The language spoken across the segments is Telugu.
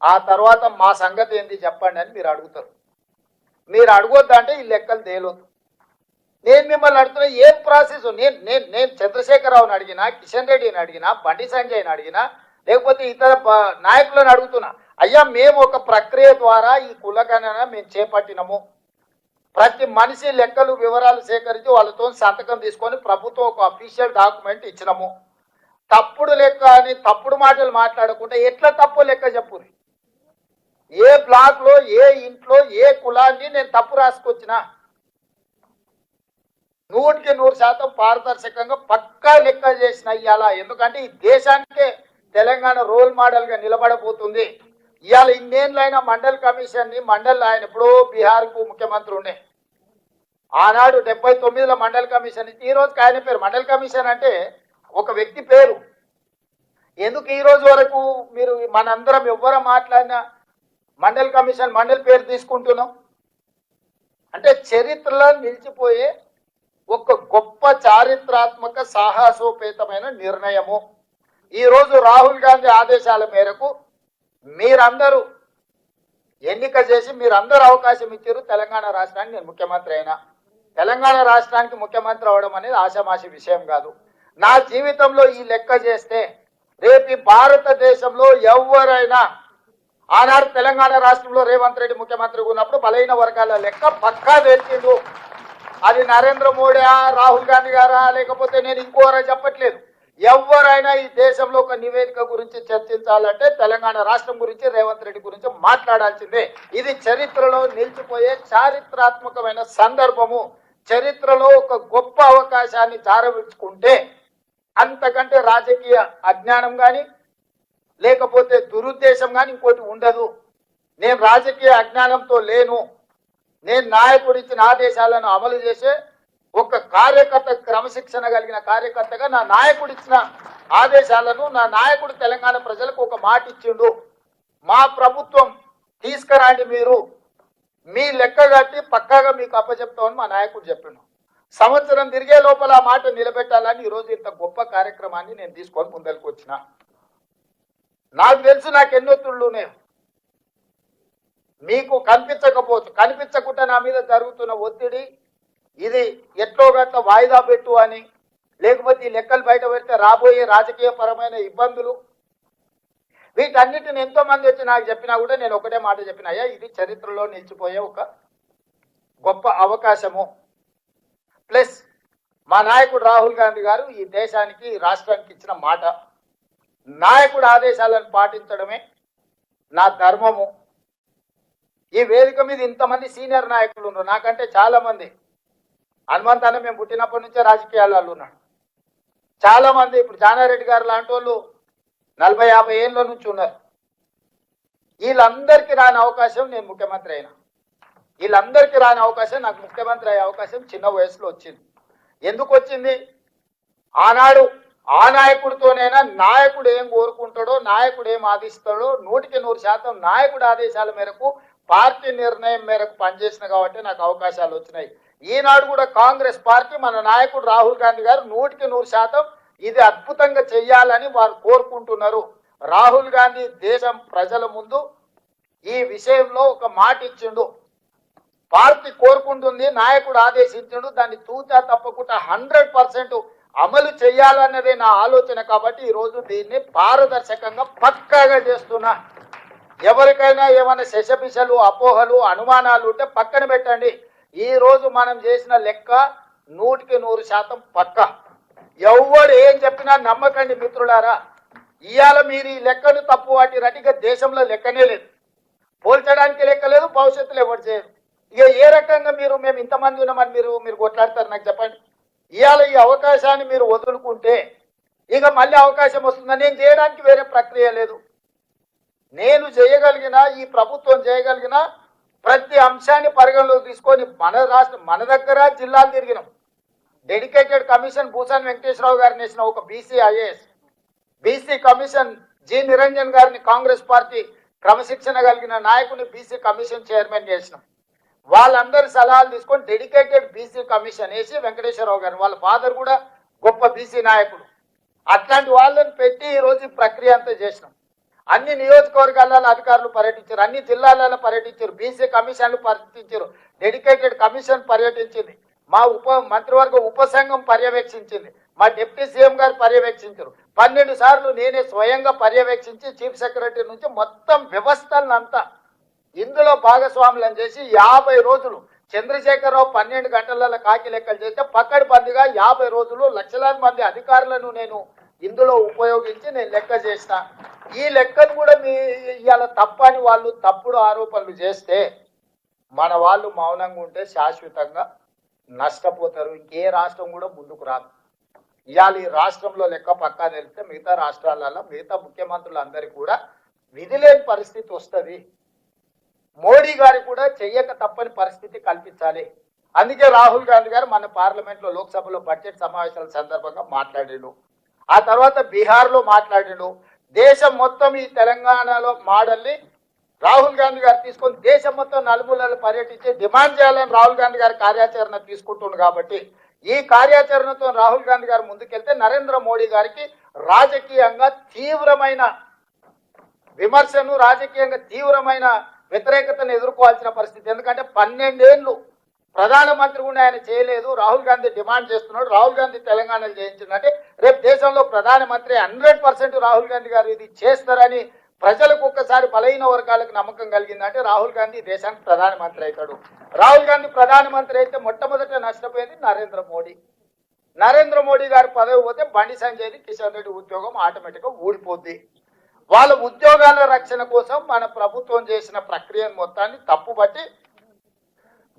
ఆ తర్వాత మా సంగతి ఏంది చెప్పండి అని మీరు అడుగుతారు. మీరు అడగొద్దంటే ఈ లెక్కలు తేలొద్దు. నేను మిమ్మల్ని అడుగుతున్నా ఏం ప్రాసెస్. నేను చంద్రశేఖరరావుని అడిగినా, కిషన్ రెడ్డిని అడిగినా, బండి సంజయ్ని అడిగినా, లేకపోతే ఇతర నాయకులను అడుగుతున్నా, అయ్యా మేము ఒక ప్రక్రియ ద్వారా ఈ కులగణన మేము చేపట్టినము. ప్రతి మనిషి లెక్కలు వివరాలు సేకరించి వాళ్ళతో సంతకం తీసుకొని ప్రభుత్వం ఒక అఫీషియల్ డాక్యుమెంట్ ఇచ్చినము. తప్పుడు లెక్క అని తప్పుడు మాటలు మాట్లాడకుండా ఎట్లా తప్పు లెక్క చెప్పుది. ఏ బ్లాక్ లో ఏ ఇంట్లో ఏ కులాన్ని నేను తప్పు రాసుకొచ్చినా 100% పారదర్శకంగా పక్కా లెక్క చేసిన ఇవాళ. ఎందుకంటే ఈ దేశానికే తెలంగాణ రోల్ మోడల్ గా నిలబడబోతుంది. ఇవాళ ఇన్నేళ్ళైనా మండల్ కమిషన్ ని ఆయన ఎప్పుడో బీహార్ కు ముఖ్యమంత్రి ఉండే ఆనాడు 79లో మండల్ కమిషన్ ఈ రోజుకి ఆయన పేరు. మండల్ కమిషన్ అంటే ఒక వ్యక్తి పేరు. ఎందుకు ఈ రోజు వరకు మీరు మనందరం ఎవ్వరం మాట్లాడినా మండల్ కమిషన్ మండల్ పేరు తీసుకుంటున్నాం అంటే చరిత్రలో నిలిచిపోయే ఒక గొప్ప చారిత్రాత్మక సాహసోపేతమైన నిర్ణయము. ఈరోజు రాహుల్ గాంధీ ఆదేశాల మేరకు మీరందరూ ఎన్నిక చేసి మీరందరూ అవకాశం ఇచ్చారు. తెలంగాణ రాష్ట్రానికి నేను ముఖ్యమంత్రి అయినా. తెలంగాణ రాష్ట్రానికి ముఖ్యమంత్రి అవడం అనేది ఆషామాషి విషయం కాదు. నా జీవితంలో ఈ లెక్క చేస్తే రేపు భారతదేశంలో ఎవరైనా ఆనాడు తెలంగాణ రాష్ట్రంలో రేవంత్ రెడ్డి ముఖ్యమంత్రిగా ఉన్నప్పుడు బలైన వర్గాల లెక్క పక్కా తెలిసిండు. అది నరేంద్ర మోడీ రాహుల్ గాంధీ గారా లేకపోతే నేను ఇంకోరా చెప్పట్లేదు. ఎవరైనా ఈ దేశంలో ఒక నివేదిక గురించి చర్చించాలంటే తెలంగాణ రాష్ట్రం గురించి రేవంత్ రెడ్డి గురించి మాట్లాడాల్సిందే. ఇది చరిత్రలో నిలిచిపోయే చారిత్రాత్మకమైన సందర్భము. చరిత్రలో ఒక గొప్ప అవకాశాన్ని జారవించుకుంటే అంతకంటే రాజకీయ అజ్ఞానం కానీ లేకపోతే దురుద్దేశం కానీ ఇంకోటి ఉండదు. నేను రాజకీయ అజ్ఞానంతో లేను. నేను నాయకుడు ఇచ్చిన ఆదేశాలను అమలు చేసే ఒక కార్యకర్త, క్రమశిక్షణ కలిగిన కార్యకర్తగా నా నాయకుడు ఇచ్చిన ఆదేశాలను నా నాయకుడు తెలంగాణ ప్రజలకు ఒక మాట ఇచ్చిండు. మా ప్రభుత్వం తీసుకురండి, మీరు మీ లెక్క కట్టి పక్కాగా మీకు అప్పచెప్తామని మా నాయకుడు చెప్పిండు. సంవత్సరం తిరిగే లోపల ఆ మాట నిలబెట్టాలని ఈరోజు ఇంత గొప్ప కార్యక్రమాన్ని నేను తీసుకొని ముందరికి వచ్చిన. నాకు తెలుసు నాకు ఎన్నొత్తుళ్ళు ఉన్నాయి. మీకు కనిపించకపోవచ్చు, కనిపించకుండా నా మీద జరుగుతున్న ఒత్తిడి ఇది ఎట్లో గట్ల వాయిదా పెట్టు అని, లేకపోతే ఈ లెక్కలు బయట పెడితే రాబోయే రాజకీయ పరమైన ఇబ్బందులు, వీటన్నిటిని ఎంతో మంది వచ్చి నాకు చెప్పినా కూడా నేను ఒకటే మాట చెప్పిన, అయ్యా ఇది చరిత్రలో నిలిచిపోయే ఒక గొప్ప అవకాశము. ప్లస్ మా నాయకుడు రాహుల్ గాంధీ గారు ఈ దేశానికి రాష్ట్రానికి ఇచ్చిన మాట, నాయకుడు ఆదేశాలను పాటించడమే నా ధర్మము. ఈ వేదిక మీద ఇంతమంది సీనియర్ నాయకులు ఉన్నారు, నాకంటే చాలా మంది. హనుమంత్ అన్న మేము పుట్టినప్పటి నుంచే రాజకీయాలలో ఉన్నాడు. చాలా మంది ఇప్పుడు జానారెడ్డి గారు లాంటి వాళ్ళు 40-50 ఏళ్ళ నుంచి ఉన్నారు. వీళ్ళందరికీ రాని అవకాశం నేను ముఖ్యమంత్రి అయినా. వీళ్ళందరికీ రాని అవకాశం నాకు ముఖ్యమంత్రి అయ్యే అవకాశం చిన్న వయసులో వచ్చింది. ఎందుకు వచ్చింది? ఆనాడు ఆ నాయకుడితోనైనా నాయకుడు ఏం కోరుకుంటాడో, నాయకుడు ఏం ఆదిస్తాడో 100% నాయకుడు ఆదేశాల మేరకు పార్టీ నిర్ణయం మేరకు పనిచేసిన కాబట్టి నాకు అవకాశాలు వచ్చినాయి. ఈనాడు కూడా కాంగ్రెస్ పార్టీ మన నాయకుడు రాహుల్ గాంధీ గారు 100% ఇది అద్భుతంగా చెయ్యాలని వారు కోరుకుంటున్నారు. రాహుల్ గాంధీ దేశం ప్రజల ముందు ఈ విషయంలో ఒక మాట ఇచ్చిండు. పార్టీ కోరుకుంటుంది, నాయకుడు ఆదేశించిండు, దాన్ని తూచా తప్పకుండా 100% అమలు చేయాలన్నదే నా ఆలోచన. కాబట్టి ఈరోజు దీన్ని పారదర్శకంగా పక్కాగా చేస్తున్నా. ఎవరికైనా ఏమైనా శశపిశలు, అపోహలు, అనుమానాలు ఉంటే పక్కన పెట్టండి. ఈ రోజు మనం చేసిన లెక్క 100% పక్క. ఎవరు ఏం చెప్పినా నమ్మకండి మిత్రులారా. ఇవాళ మీరు ఈ లెక్కను తప్పు వాటి రటిగా దేశంలో లెక్కనే లేదు, పోల్చడానికి లెక్క లేదు, భవిష్యత్తులో ఎవరు చేయరు. ఇక ఏ రకంగా మేము ఇంతమంది ఉన్నామని మీరు కొట్లాడతారు నాకు చెప్పండి. ఇవాళ ఈ అవకాశాన్ని మీరు వదులుకుంటే ఇక మళ్ళీ అవకాశం వస్తుందని నేను చేయడానికి వేరే ప్రక్రియ లేదు. నేను చేయగలిగిన, ఈ ప్రభుత్వం చేయగలిగిన ప్రతి అంశాన్ని పరిగణలోకి తీసుకొని మన దగ్గర జిల్లాలు తిరిగినాం. డెడికేటెడ్ కమిషన్ భూసాన్ వెంకటేశ్వరరావు గారిని వేసిన ఒక BC IAS, BC commission G Niranjan గారిని కాంగ్రెస్ పార్టీ క్రమశిక్షణ కలిగిన నాయకుని బీసీ కమిషన్ చైర్మన్ చేసినాం. వాళ్ళందరి సలహాలు తీసుకొని డెడికేటెడ్ బీసీ కమిషన్ వేసి వెంకటేశ్వరరావు గారిని, వాళ్ళ ఫాదర్ కూడా గొప్ప బీసీ నాయకుడు, అట్లాంటి వాళ్ళని పెట్టి ఈరోజు ఈ ప్రక్రియ అంతా చేసినాం. అన్ని నియోజకవర్గాలలో అధికారులు పర్యటించారు, అన్ని జిల్లాలలో పర్యటించారు, బీసీ కమిషన్లు పర్యటించారు, డెడికేటెడ్ కమిషన్ పర్యటించింది, మా మంత్రివర్గ ఉపసంఘం పర్యవేక్షించింది, మా డిప్యూటీ సీఎం గారు పర్యవేక్షించారు. 12 సార్లు నేనే స్వయంగా పర్యవేక్షించి చీఫ్ సెక్రటరీ నుంచి మొత్తం వ్యవస్థలను అంతా ఇందులో భాగస్వాములను చేసి 50 రోజులు చంద్రశేఖరరావు 12 గంటలలో కాకి లెక్కలు చేస్తే పక్కడిబందిగా 50 రోజులు లక్షలాది మంది అధికారులను నేను ఇందులో ఉపయోగించి నేను లెక్క చేసిన. ఈ లెక్కను కూడా మీ ఇవాళ తప్పని వాళ్ళు తప్పుడు ఆరోపణలు చేస్తే మన వాళ్ళు మౌనంగా ఉంటే శాశ్వతంగా నష్టపోతారు. ఇంకే రాష్ట్రం కూడా ముందుకు రాదు. ఇవాళ ఈ రాష్ట్రంలో లెక్క పక్కా తెలిస్తే మిగతా రాష్ట్రాలలో మిగతా ముఖ్యమంత్రులందరికీ కూడా విధి లేని పరిస్థితి వస్తుంది. మోడీ గారు కూడా చెయ్యక తప్పని పరిస్థితి కల్పించాలి. అందుకే రాహుల్ గాంధీ గారు మన పార్లమెంట్లో లోక్సభలో బడ్జెట్ సమావేశాల సందర్భంగా మాట్లాడిండు. ఆ తర్వాత బీహార్లో మాట్లాడిండు. దేశం మొత్తం ఈ తెలంగాణలో మోడల్ని రాహుల్ గాంధీ గారు తీసుకొని దేశం మొత్తం నలుమూలలు పర్యటించి డిమాండ్ చేయాలని రాహుల్ గాంధీ గారు కార్యాచరణ తీసుకుంటున్నారు. కాబట్టి ఈ కార్యాచరణతో రాహుల్ గాంధీ గారు ముందుకెళ్తే నరేంద్ర మోడీ గారికి రాజకీయంగా తీవ్రమైన విమర్శను, రాజకీయంగా తీవ్రమైన వ్యతిరేకతను ఎదుర్కోవాల్సిన పరిస్థితి. ఎందుకంటే 12 ఏళ్ళు ప్రధానమంత్రి కూడా ఆయన చేయలేదు. రాహుల్ గాంధీ డిమాండ్ చేస్తున్నాడు, రాహుల్ గాంధీ తెలంగాణలో చేయించిందంటే రేపు దేశంలో ప్రధానమంత్రి 100% రాహుల్ గాంధీ గారు ఇది చేస్తారని ప్రజలకు ఒక్కసారి బలహీన వర్గాలకు నమ్మకం కలిగిందంటే రాహుల్ గాంధీ దేశానికి ప్రధానమంత్రి అవుతాడు. రాహుల్ గాంధీ ప్రధానమంత్రి అయితే మొట్టమొదట నష్టపోయేది నరేంద్ర మోడీ. నరేంద్ర మోడీ గారి పదవి పోతే బండి సంజయ్ది, కిషన్ రెడ్డి ఉద్యోగం ఆటోమేటిక్గా ఊడిపోద్ది. వాళ్ళ ఉద్యోగాల రక్షణ కోసం మన ప్రభుత్వం చేసిన ప్రక్రియను మొత్తాన్ని తప్పుబట్టి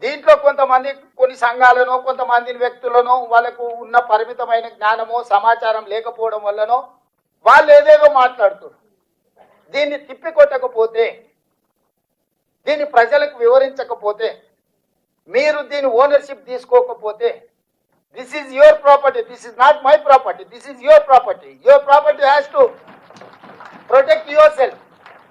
దీంట్లో కొంతమంది కొన్ని సంఘాలను, కొంతమంది వ్యక్తులను వాళ్ళకు ఉన్న పరిమితమైన జ్ఞానమో సమాచారం లేకపోవడం వల్లనో వాళ్ళు ఏదేదో మాట్లాడుతున్నారు. దీన్ని తిప్పికొట్టకపోతే, దీన్ని ప్రజలకు వివరించకపోతే, మీరు దీని ఓనర్షిప్ తీసుకోకపోతే, this is your property, this is not my property, this is your property, your property has to protect your self.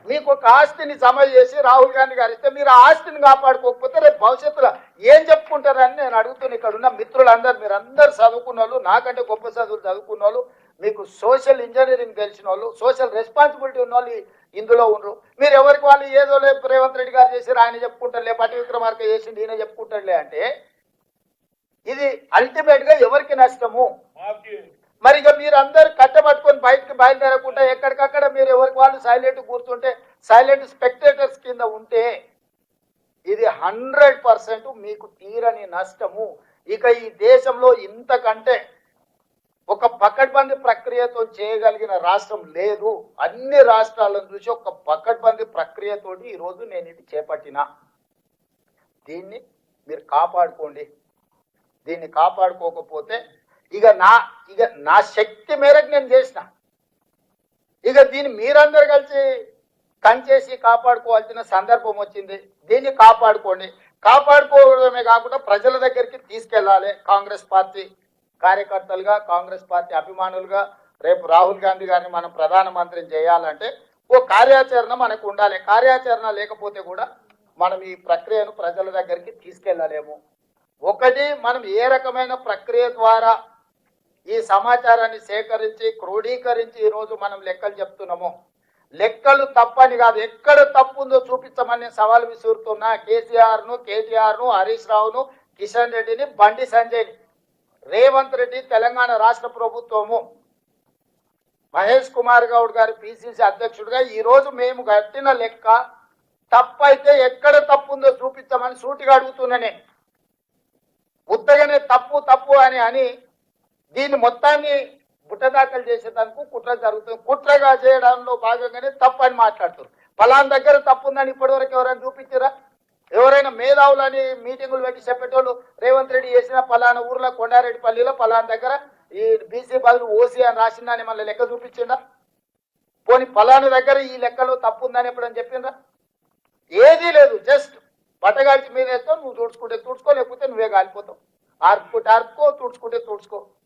మీకు ఒక ఆస్తిని జమ చేసి రాహుల్ గాంధీ గారు ఇస్తే మీరు ఆ ఆస్తిని కాపాడుకోకపోతే రేపు భవిష్యత్తులో ఏం చెప్పుకుంటారని నేను అడుగుతున్నా. ఇక్కడ ఉన్న మిత్రులందరూ, మీరందరూ చదువుకున్న వాళ్ళు, నాకంటే గొప్ప చదువులు చదువుకున్న వాళ్ళు, మీకు సోషల్ ఇంజనీరింగ్ తెలిసిన వాళ్ళు, సోషల్ రెస్పాన్సిబిలిటీ ఉన్న వాళ్ళు ఇందులో ఉండరు. మీరు ఎవరికి వాళ్ళు ఏదో లే రేవంత్ రెడ్డి గారు చేసి ఆయన చెప్పుకుంటారులే, పట్టి విక్రమార్క చేసి ఈయన చెప్పుకుంటారులే అంటే ఇది అల్టిమేట్ గా ఎవరికి నష్టము? మరి ఇక మీరు అందరు కట్టబట్టుకొని బయటకు బయలుదేరకుండా ఎక్కడికక్కడ మీరు ఎవరికి వాళ్ళు సైలెంట్ కూర్చుంటే, సైలెంట్ స్పెక్టేటర్స్ కింద ఉంటే ఇది 100% మీకు తీరని నష్టము. ఇక ఈ దేశంలో ఇంతకంటే ఒక పకడ్బందీ ప్రక్రియతో చేయగలిగిన రాష్ట్రం లేదు. అన్ని రాష్ట్రాలను చూసి ఒక పకడ్బందీ ప్రక్రియతోటి ఈరోజు నేను ఇది చేపట్టిన. దీన్ని మీరు కాపాడుకోండి. దీన్ని కాపాడుకోకపోతే ఇక నా శక్తి మేరకు నేను చేసిన. ఇక దీన్ని మీరందరూ కలిసి కంచేసి కాపాడుకోవాల్సిన సందర్భం వచ్చింది. దీన్ని కాపాడుకోండి. కాపాడుకోవడమే కాకుండా ప్రజల దగ్గరికి తీసుకెళ్లాలి. కాంగ్రెస్ పార్టీ కార్యకర్తలుగా, కాంగ్రెస్ పార్టీ అభిమానులుగా రేపు రాహుల్ గాంధీ గారిని మనం ప్రధానమంత్రిని చేయాలంటే ఓ కార్యాచరణ మనకు ఉండాలి. కార్యాచరణ లేకపోతే కూడా మనం ఈ ప్రక్రియను ప్రజల దగ్గరికి తీసుకెళ్లలేము. ఒకటి, మనం ఏ రకమైన ప్రక్రియ ద్వారా ఈ సమాచారాన్ని సేకరించి క్రోడీకరించి ఈరోజు మనం లెక్కలు చెప్తున్నామో, లెక్కలు తప్పని కాదు, ఎక్కడ తప్పు ఉందో చూపించమని సవాల్ విసురుతున్నా కేసీఆర్ను, కేటీఆర్ను, హరీష్ రావును, కిషన్ రెడ్డిని, బండి సంజయ్ని, రేవంత్ రెడ్డి, తెలంగాణ రాష్ట్ర ప్రభుత్వము, మహేష్ కుమార్ గౌడ్ గారి పిసిసి అధ్యక్షుడిగా ఈరోజు మేము కట్టిన లెక్క తప్పైతే ఎక్కడ తప్పు ఉందో చూపించమని సూటిగా అడుగుతున్నా. నేను ఉత్తగానే తప్పు తప్పు అని దీన్ని మొత్తాన్ని బుట్టదాఖలు చేసేదానికి కుట్ర జరుగుతుంది. కుట్రగా చేయడంలో భాగంగానే తప్పు అని మాట్లాడుతారు. ఫలానా దగ్గర తప్పు ఉందని ఇప్పటివరకు ఎవరైనా చూపించారా? ఎవరైనా మేధావులని మీటింగులు పెట్టి చెప్పేటోళ్ళు రేవంత్ రెడ్డి చేసిన ఫలానా ఊర్లో కొండారెడ్డిపల్లిలో ఫలానా దగ్గర ఈ బీసీ బదులు ఓసీ అని రాసిందని మళ్ళీ లెక్క చూపించిందా? పోనీ ఫలానా దగ్గర ఈ లెక్కలో తప్పు ఉందని ఎప్పుడని చెప్పిందా? ఏదీ లేదు. జస్ట్ బట్టగాల్చి మీద వేస్తావు, నువ్వు తుడుచుకుంటే తుడుచుకో, లేకపోతే నువ్వే కాలిపోతావు. ఆర్పుకుంటే ఆర్పుకో, తుడుచుకుంటే తుడుచుకో.